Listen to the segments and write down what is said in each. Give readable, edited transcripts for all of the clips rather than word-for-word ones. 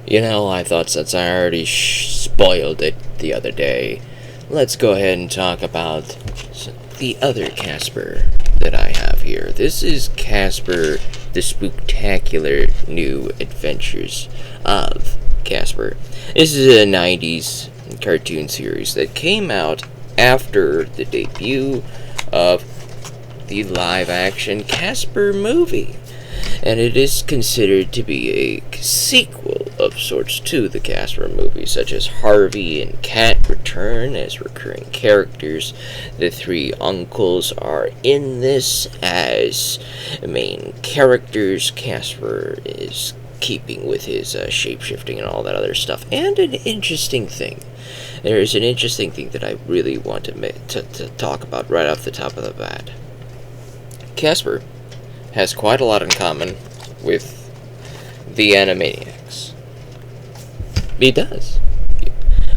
I thought since I already spoiled it the other day, let's go ahead and talk about the other Casper that I have here. This is Casper, the Spooktacular New Adventures of Casper. This is a 90s cartoon series that came out after the debut of the live-action Casper movie. And it is considered to be a sequel of sorts to the Casper movie, such as Harvey and Cat return as recurring characters. The three uncles are in this as main characters. Casper is keeping with his shape-shifting and all that other stuff. And an interesting thing. There is an interesting thing that I really want to talk about right off the top of the bat. Casper has quite a lot in common with the Animaniacs. He does.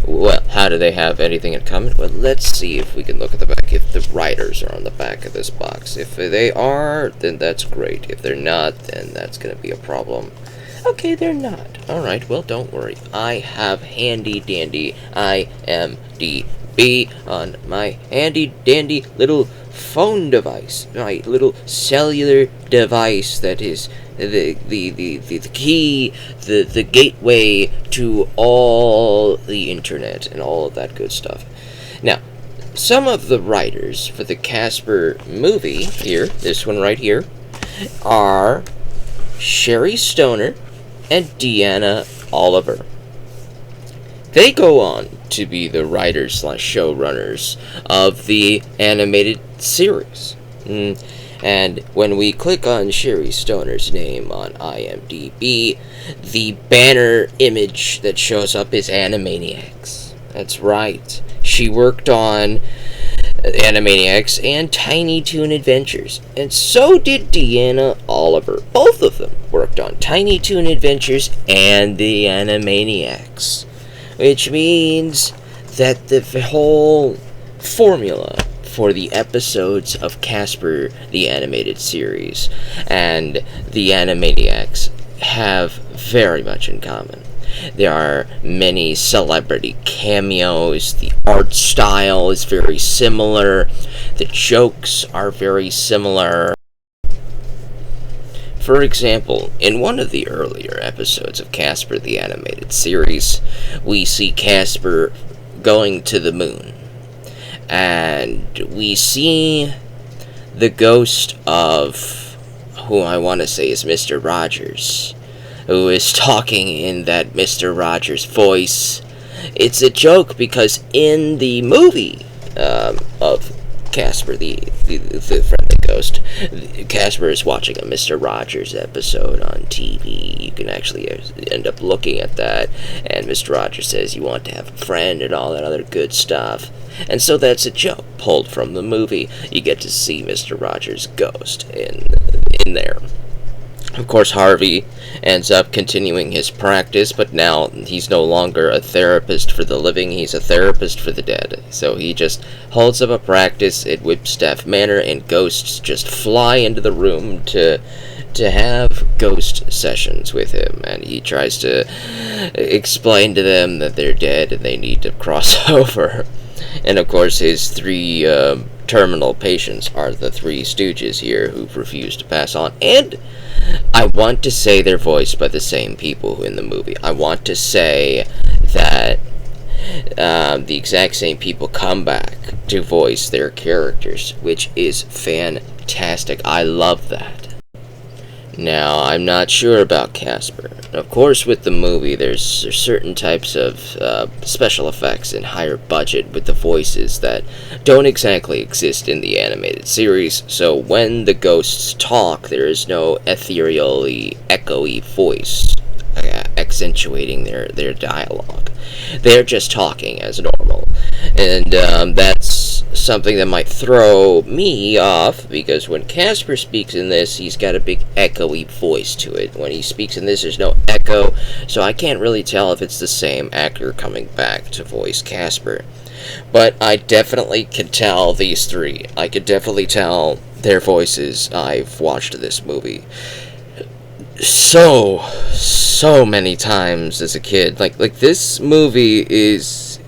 Well, how do they have anything in common? Well, let's see if we can look at the back, if the writers are on the back of this box. If they are, then that's great. If they're not, then that's going to be a problem. Okay, they're not. Alright, well, don't worry. I have handy-dandy IMDb on my handy-dandy little phone device, my little cellular device that is the key, the gateway to all the internet and all of that good stuff. Now, some of the writers for the Casper movie here, this one right here, are Sherry Stoner and Deanna Oliver. They go on to be the writers/showrunners of the animated series. And when we click on Sherry Stoner's name on IMDb, the banner image that shows up is Animaniacs. That's right. She worked on Animaniacs and Tiny Toon Adventures. And so did Deanna Oliver. Both of them worked on Tiny Toon Adventures and the Animaniacs. Which means that the whole formula for the episodes of Casper, the animated series, and the Animaniacs have very much in common. There are many celebrity cameos, the art style is very similar, the jokes are very similar. For example, in one of the earlier episodes of Casper the Animated Series, we see Casper going to the moon. And we see the ghost of who I want to say is Mr. Rogers, who is talking in that Mr. Rogers voice. It's a joke because in the movie of Casper, the friendly ghost, Casper is watching a Mr. Rogers episode on TV. You can actually end up looking at that, and Mr. Rogers says you want to have a friend and all that other good stuff. And so that's a joke pulled from the movie. You get to see Mr. Rogers' ghost in there. Of course, Harvey ends up continuing his practice, but now he's no longer a therapist for the living, he's a therapist for the dead. So he just holds up a practice at Whipstaff Manor, and ghosts just fly into the room to have ghost sessions with him, and he tries to explain to them that they're dead and they need to cross over. And of course, his three terminal patients are the Three Stooges here, who refuse to pass on. And I want to say they're voiced by the same people in the movie. I want to say that the exact same people come back to voice their characters, which is fantastic. I love that. Now, I'm not sure about Casper. Of course, with the movie, there's certain types of special effects and higher budget with the voices that don't exactly exist in the animated series, so when the ghosts talk, there is no ethereally echoey voice accentuating their dialogue. They're just talking as normal, and that's something that might throw me off, because when Casper speaks in this, he's got a big echoey voice to it. When he speaks in this, there's no echo, so I can't really tell if it's the same actor coming back to voice Casper. But I definitely can tell these three. I could definitely tell their voices. I've watched this movie so so many times as a kid. Like this movie is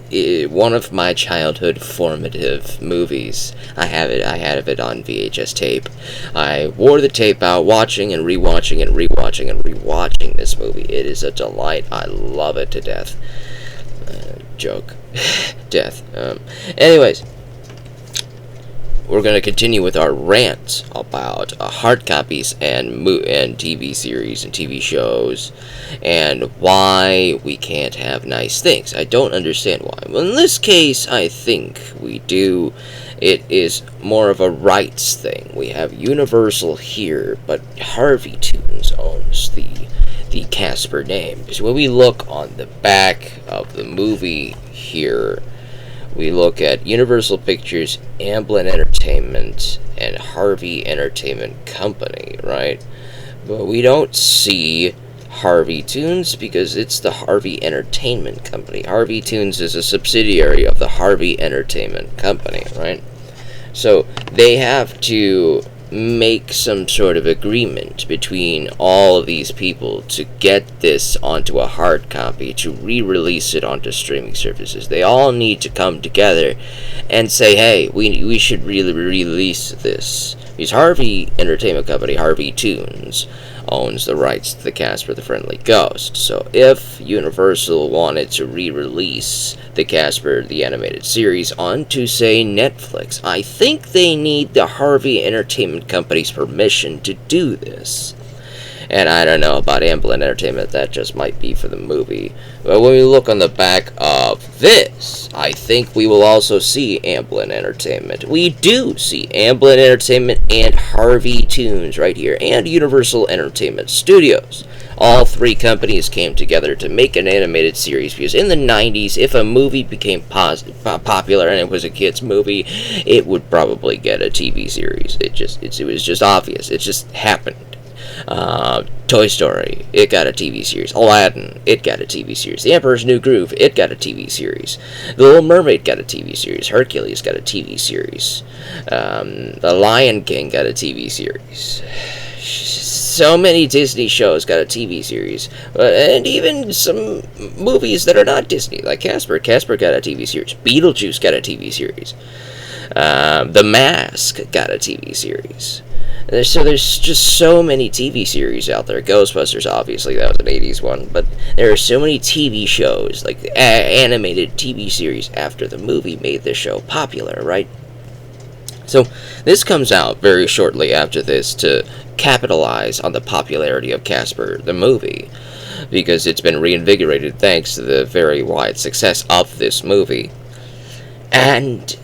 one of my childhood formative movies. I had it on VHS tape. I wore the tape out, watching and rewatching and rewatching and rewatching this movie. It is a delight. I love it to death. Joke. Death. Anyways, we're going to continue with our rant about hard copies and TV series and TV shows and why we can't have nice things. I don't understand why. Well, in this case, I think we do. It is more of a rights thing. We have Universal here, but Harvey Tunes owns the Casper name. Because when we look on the back of the movie here, we look at Universal Pictures, Amblin Entertainment, and Harvey Entertainment Company, right? But we don't see Harvey Tunes because it's the Harvey Entertainment Company. Harvey Tunes is a subsidiary of the Harvey Entertainment Company, right? So they have to make some sort of agreement between all of these people to get this onto a hard copy, to re-release it onto streaming services. They all need to come together and say, hey, we should really release this. Because Harvey Entertainment Company, Harvey Tunes, owns the rights to the Casper the Friendly Ghost. So if Universal wanted to re-release the Casper the Animated Series onto, say, Netflix, I think they need the Harvey Entertainment Company's permission to do this. And I don't know about Amblin Entertainment, that just might be for the movie. But when we look on the back of this, I think we will also see Amblin Entertainment. We do see Amblin Entertainment and Harvey Tunes right here, and Universal Entertainment Studios. All three companies came together to make an animated series, because in the 90s, if a movie became popular and it was a kid's movie, it would probably get a TV series. It was just obvious. It just happened. Toy Story, it got a TV series. Aladdin, it got a TV series. The Emperor's New Groove, it got a TV series. The Little Mermaid got a TV series. Hercules got a TV series. The Lion King got a TV series. So many Disney shows got a TV series. And even some movies that are not Disney, like Casper. Casper got a TV series. Beetlejuice got a TV series. The Mask got a TV series. So there's just so many TV series out there. Ghostbusters, obviously, that was an 80s one. But there are so many TV shows, like animated TV series after the movie made the show popular, right? So this comes out very shortly after this to capitalize on the popularity of Casper the movie, because it's been reinvigorated thanks to the very wide success of this movie. And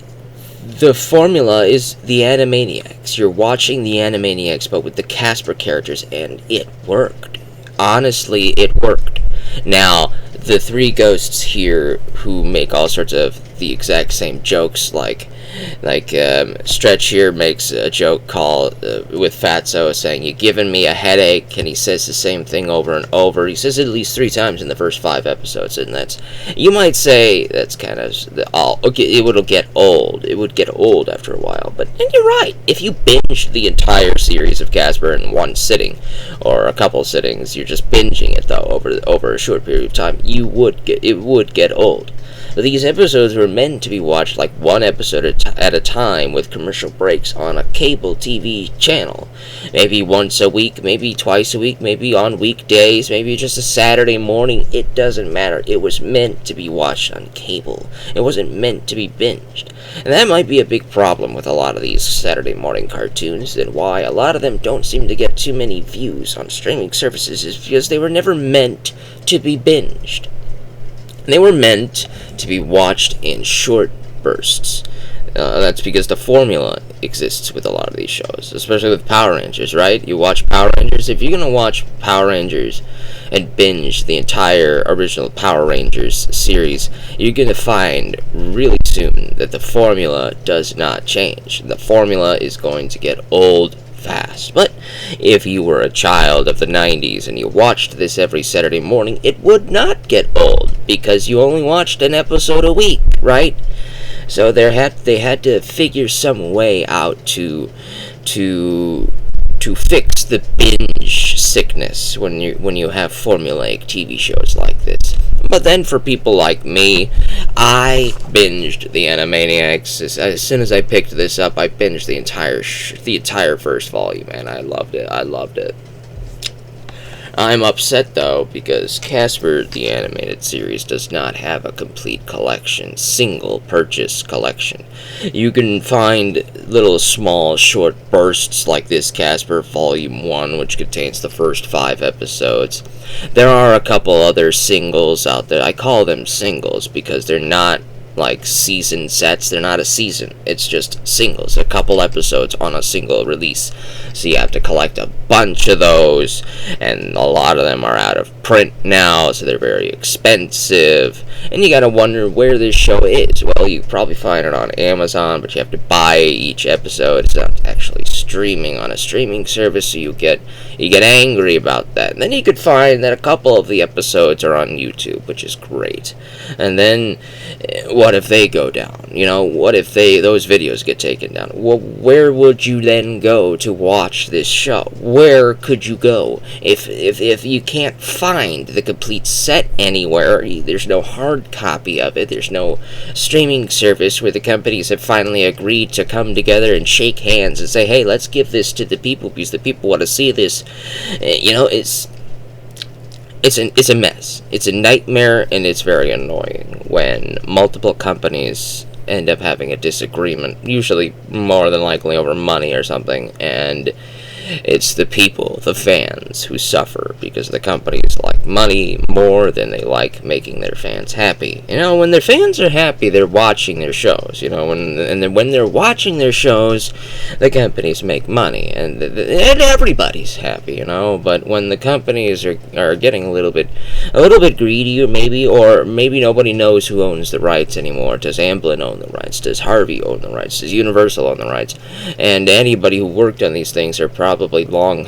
the formula is the Animaniacs. You're watching the Animaniacs, but with the Casper characters, and it worked. Honestly, it worked. Now, the three ghosts here who make all sorts of the exact same jokes, like Stretch here makes a joke with Fatso saying, "You're giving me a headache," and he says the same thing over and over. He says it at least 3 times in the first 5 episodes, and that's, you might say, that's kind of okay. It would get old. It would get old after a while, and you're right. If you binged the entire series of Casper in one sitting, or a couple sittings, you're just binging it though over a short period of time, it would get old. But these episodes were meant to be watched like one episode at a time, with commercial breaks on a cable TV channel. Maybe once a week, maybe twice a week, maybe on weekdays, maybe just a Saturday morning. It doesn't matter. It was meant to be watched on cable. It wasn't meant to be binged. And that might be a big problem with a lot of these Saturday morning cartoons, and why a lot of them don't seem to get too many views on streaming services, is because they were never meant to be binged. They were meant to be watched in short bursts. That's because the formula exists with a lot of these shows, especially with Power Rangers, right? You watch Power Rangers. If you're going to watch Power Rangers and binge the entire original Power Rangers series, you're going to find really soon that the formula does not change. The formula is going to get old fast. But if you were a child of the 90s and you watched this every Saturday morning, it would not get old, because you only watched an episode a week, right? So they had to figure some way out to fix the binge sickness when you have formulaic TV shows like this. But then for people like me, I binged the Animaniacs. As soon as I picked this up, I binged the entire first volume, and I loved it. I'm upset, though, because Casper, the animated series, does not have a complete collection, single purchase collection. You can find little small short bursts like this Casper Volume 1, which contains the first 5 episodes. There are a couple other singles out there. I call them singles because they're not like season sets. They're not a season. It's just singles, a couple episodes on a single release. So you have to collect a bunch of those, and a lot of them are out of print now, so they're very expensive. And you gotta wonder where this show is. Well, you probably find it on Amazon, but you have to buy each episode. It's not actually streaming on a streaming service, so you get angry about that. And then you could find that a couple of the episodes are on YouTube, which is great. And then what if they go down? What if those videos get taken down? Well, where would you then go to watch this show? Where could you go if you can't find the complete set anywhere? There's no hard copy of it. There's no streaming service where the companies have finally agreed to come together and shake hands and say, hey, let's give this to the people because the people want to see this. It's a mess. It's a nightmare, and it's very annoying when multiple companies end up having a disagreement, usually more than likely over money or something, and it's the people, the fans, who suffer because the companies like money more than they like making their fans happy. When their fans are happy, they're watching their shows. When they're watching their shows, the companies make money, and everybody's happy. But when the companies are getting a little bit greedy, or maybe nobody knows who owns the rights anymore. Does Amblin own the rights? Does Harvey own the rights? Does Universal own the rights? And anybody who worked on these things have probably long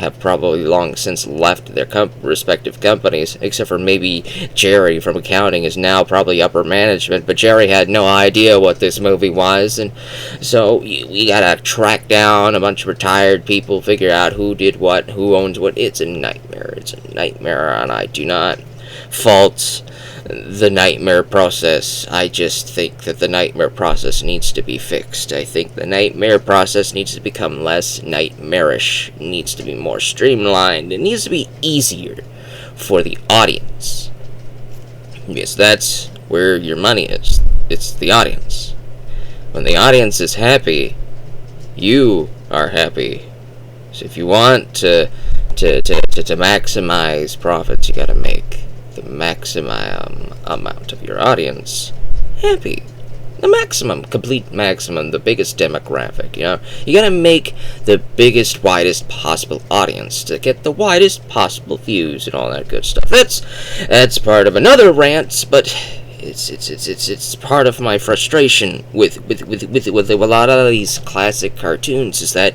since left their respective companies, except for maybe Jerry from accounting is now probably upper management, but Jerry had no idea what this movie was, and so we gotta track down a bunch of retired people, figure out who did what, who owns what. It's a nightmare, and I do not fault the nightmare process. I just think that the nightmare process needs to be fixed. I think the nightmare process needs to become less nightmarish. It needs to be more streamlined. It needs to be easier for the audience. Because that's where your money is. It's the audience. When the audience is happy, you are happy. So if you want to maximize profits, you gotta make the maximum amount of your audience happy. The complete maximum, the biggest demographic, You gotta make the biggest, widest possible audience to get the widest possible views and all that good stuff. That's part of another rant, but it's part of my frustration with a lot of these classic cartoons is that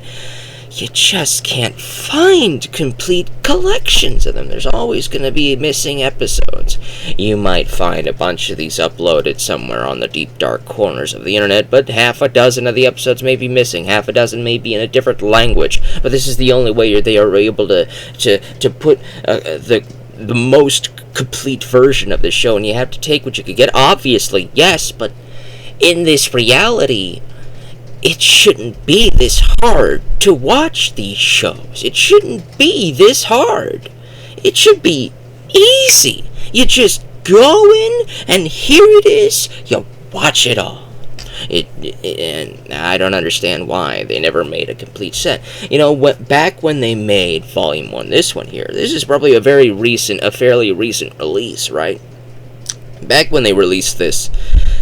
you just can't find complete collections of them. There's always going to be missing episodes. You might find a bunch of these uploaded somewhere on the deep dark corners of the internet, but half a dozen of the episodes may be missing. Half a dozen may be in a different language. But this is the only way they are able to put the most complete version of the show, and you have to take what you could get. Obviously, yes, but in this reality, it shouldn't be this hard to watch these shows. It shouldn't be this hard. It should be easy. You just go in, and here it is. You watch it all. And I don't understand why they never made a complete set. Back when they made Volume 1, this is probably a fairly recent release, right? Back when they released this,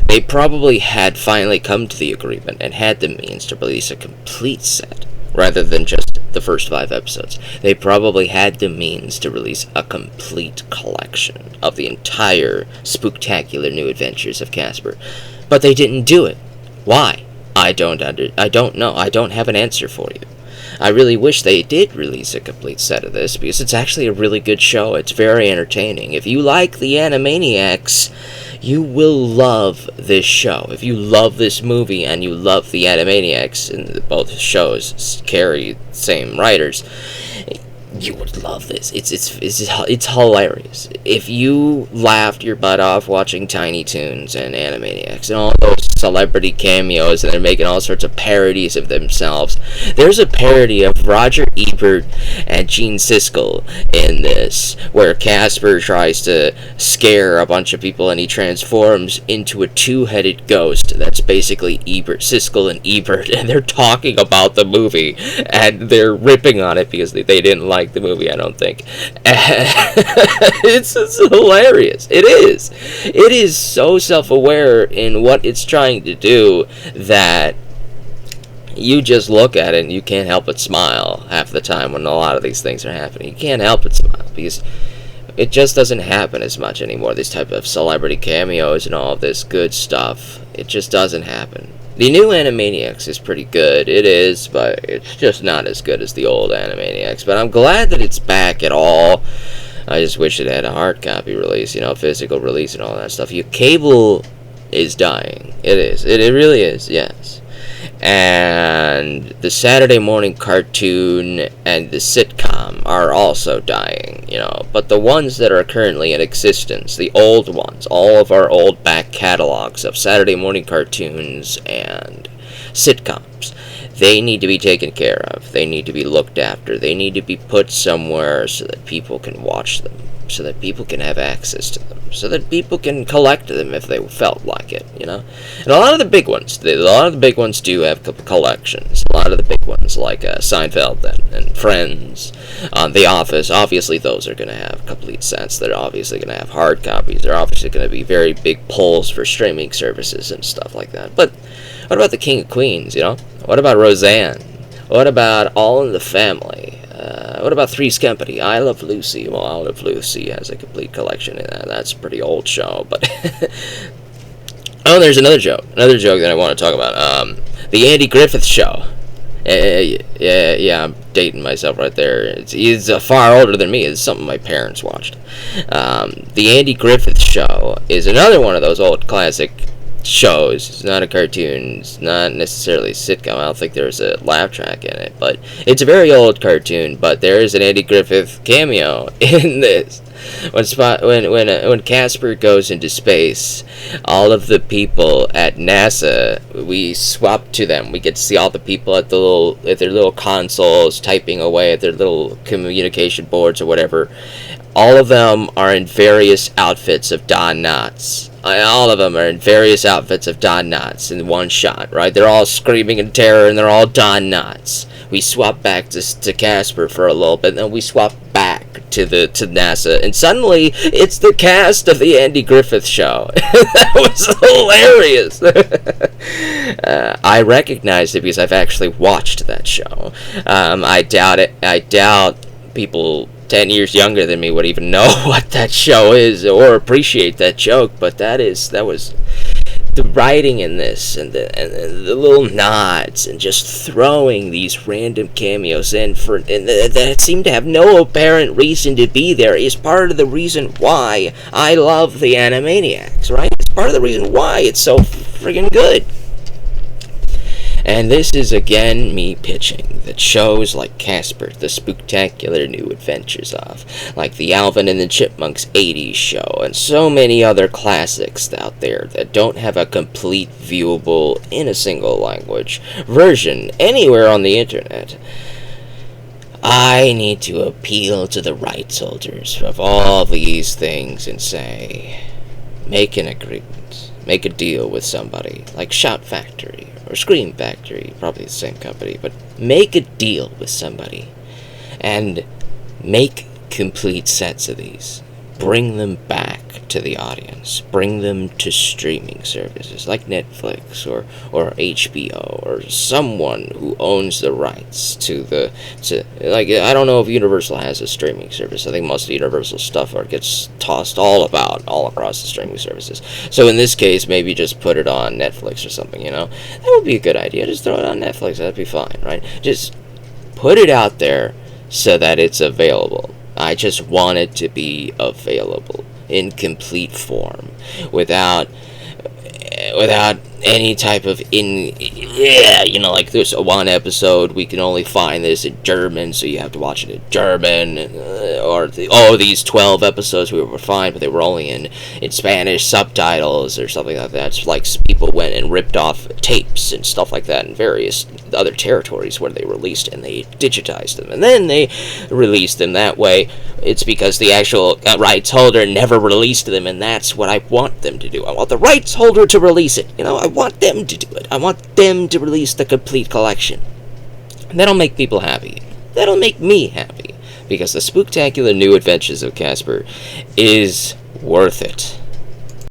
they probably had finally come to the agreement and had the means to release a complete set, rather than just the first 5 episodes. They probably had the means to release a complete collection of the entire Spooktacular New Adventures of Casper. But they didn't do it. Why? I don't know. I don't have an answer for you. I really wish they did release a complete set of this, because it's actually a really good show. It's very entertaining. If you like the Animaniacs, you will love this show. If you love this movie and you love the Animaniacs, and both shows carry the same writers, You would love this. It's hilarious. If you laughed your butt off watching Tiny Toons and Animaniacs and all those celebrity cameos, and they're making all sorts of parodies of themselves. There's a parody of Roger Ebert and Gene Siskel in this, where Casper tries to scare a bunch of people and he transforms into a two-headed ghost. That's basically Siskel and Ebert, and they're talking about the movie and they're ripping on it because they didn't like the movie, I don't think. It's hilarious. It is so self-aware in what it's trying to do that you just look at it and you can't help but smile half the time when a lot of these things are happening. You can't help but smile because it just doesn't happen as much anymore. This type of celebrity cameos and all of this good stuff, it just doesn't happen. The new Animaniacs is pretty good. It is, but it's just not as good as the old Animaniacs. But I'm glad that it's back at all. I just wish it had a hard copy release, physical release and all that stuff. Your cable is dying. It is. It really is, yes. And the Saturday morning cartoon and the sitcom are also dying, But the ones that are currently in existence, the old ones, all of our old back catalogs of Saturday morning cartoons and sitcoms, they need to be taken care of. They need to be looked after. They need to be put somewhere so that people can watch them, so that people can have access to them, so that people can collect them if they felt like it, And a lot of the big ones, do have collections. A lot of the big ones, like Seinfeld and Friends, The Office, obviously those are going to have complete sets. They're obviously going to have hard copies. They're obviously going to be very big pulls for streaming services and stuff like that. But what about the King of Queens, What about Roseanne? What about All in the Family? What about Three's Company? I Love Lucy. Well, I Love Lucy has a complete collection in that. That's a pretty old show, but... Oh, there's another joke that I want to talk about. The Andy Griffith Show. Yeah, I'm dating myself right there. He's far older than me. It's something my parents watched. The Andy Griffith Show is another one of those old classic shows. It's not a cartoon. It's not necessarily a sitcom. I don't think there's a laugh track in it, but it's a very old cartoon. But there is an Andy Griffith cameo in this. When Casper goes into space, all of the people at NASA, we swap to them. We get to see all the people at their little consoles, typing away at their little communication boards or whatever. All of them are in various outfits of Don Knotts. All of them are in various outfits of Don Knotts in one shot, right? They're all screaming in terror, and they're all Don Knotts. We swap back to Casper for a little bit, and then we swap back to NASA, and suddenly it's the cast of the Andy Griffith Show. That was hilarious. I recognized it because I've actually watched that show. I doubt people 10 years younger than me would even know what that show is or appreciate that joke, but that was the writing in this and the little nods and just throwing these random cameos in that seem to have no apparent reason to be there is part of the reason why I love the Animaniacs, right? It's part of the reason why it's so friggin' good. And this is again me pitching that shows like Casper, the Spooktacular New Adventures of, like the Alvin and the Chipmunks 80s show, and so many other classics out there that don't have a complete viewable, in a single language, version anywhere on the internet. I need to appeal to the rights holders of all these things and say, make an agreement, make a deal with somebody, like Shout Factory, or Scream Factory, probably the same company, but make a deal with somebody and make complete sets of these. Bring them back to the audience. Bring them to streaming services like Netflix or HBO or someone who owns the rights to I don't know if Universal has a streaming service. I think most of the Universal stuff gets tossed all across the streaming services. So in this case, maybe just put it on Netflix or something, That would be a good idea. Just throw it on Netflix. That'd be fine, right? Just put it out there so that it's available. I just want it to be available in complete form without without any type of like there's one episode we can only find this in German, so you have to watch it in German, or these 12 episodes we were fine, but they were only in Spanish subtitles or something like that. It's like people went and ripped off tapes and stuff like that in various other territories where they released, and they digitized them, and then they released them that way. It's because the actual rights holder never released them, and that's what I want them to do. I want the rights holder to release it. I want them to do it. I want them to release the complete collection. And that'll make people happy. That'll make me happy. Because the Spooktacular New Adventures of Casper is worth it.